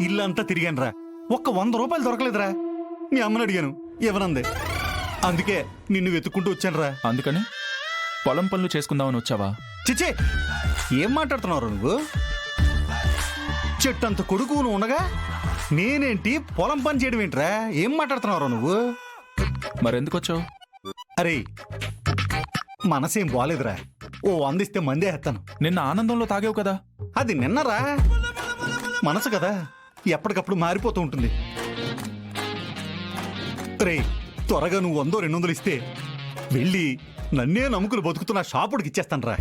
ఇల్లంతా తిరిగానురా, ఒక్క 100 రూపాయలు దొరకలేదురా. మీ అమ్మని అడిగాను, ఇవ్వనంది. అందుకే నిన్ను వెతుక్కుంటూ వచ్చానురా. అందుకని పొలం పనులు చేసుకుందామని వచ్చావా? చిచ్చే, ఏం మాట్లాడుతున్నావు నువ్వు? చెట్టంత కొడుకు నువ్వు ఉండగా నేనేంటి పొలం పని చేయడం ఏంట్రా? ఏం మాట్లాడుతున్నావు నువ్వు? మరెందుకు వచ్చావు? అరే, మనసేం బాలేదురా. ఓ 100 ఇస్తే మందే ఎత్తాను. నిన్న ఆనందంలో తాగావు కదా. అది నిన్నరా, మనసు కదా, ఎప్పటికప్పుడు మారిపోతూ ఉంటుంది. రే, త్వరగా నువ్వు 100-200 ఇస్తే వెళ్ళి నన్నే నమ్ముకులు బతుకుతున్న షాపుడికి ఇచ్చేస్తాను రా.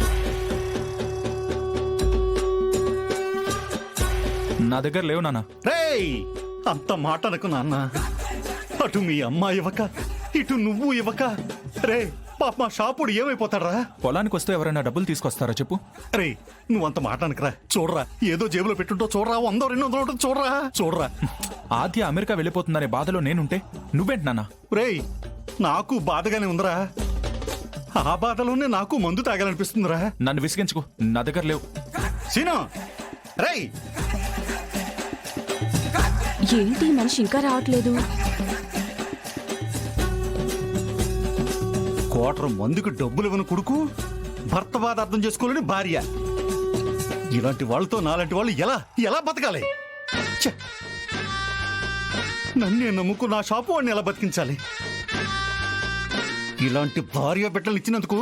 నా దగ్గర లేవు నాన్న. రేయ్, అంత మాట అనకు నాన్న. అటు మీ అమ్మ ఇవ్వక, ఇటు నువ్వు ఇవ్వక, రే పాప మా షాపుడు ఏమైపోతాడ్రా? పొలానికి వస్తే ఎవరైనా డబ్బులు తీసుకొస్తారా చెప్పు? రే, నువ్వంత మాట అనకరా. చూడరా, ఏదో జేబులో పెట్టుంటో చూడరా, 100-200 ఉంటుంది చూడరా, చూడరా. ఆద్య అమెరికా వెళ్ళిపోతుందనే బాధలో నేనుంటే నువ్వేంటి నాన్న? రేయ్, నాకు బాధగానే ఉందిరా. ఆ బాధలోనే నాకు మందు తాగాలనిపిస్తుందిరా. నన్ను విసిగించుకో, నా దగ్గర లేవు. సీను, రేయ్, ఏంటి మనిషి ఇంకా రావట్లేదు? కోటరు మందుకు డబ్బులు ఇవ్వని కొడుకు, భర్త బాధ అర్థం చేసుకోలేని భార్య. ఇలాంటి వాళ్ళతో నాలాంటి వాళ్ళు ఎలా ఎలా బతకాలి? ఛే! నన్నే నమ్ముకు నా షాపు వాడిని ఎలా బతికించాలి? ఇలాంటి భార్య బిడ్డలు ఇచ్చినందుకు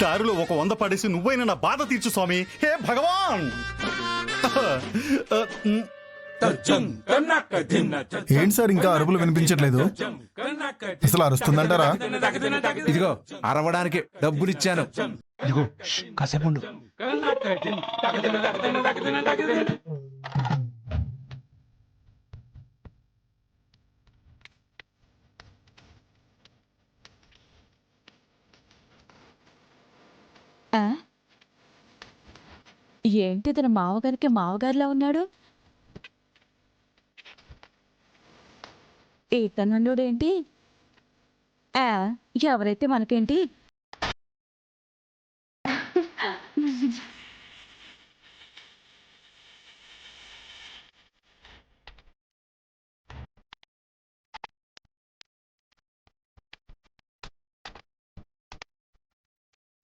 దారిలో ఒక 100 పడేసి నువ్వైనా నా బాధ తీర్చు స్వామి. హే భగవాన్! ఏంటి సార్ ఇంకా అరుపులు వినిపించట్లేదు? అసలు అరుస్తుందంటారా? ఇదిగో అరవడానికి డబ్బులిచ్చాను. ఇదిగో కాసేపు ఉండు. ఏంటి తన మావగారికి మావగారిలా ఉన్నాడు? ఈతనుడేంటి? ఎవరైతే మనకేంటి?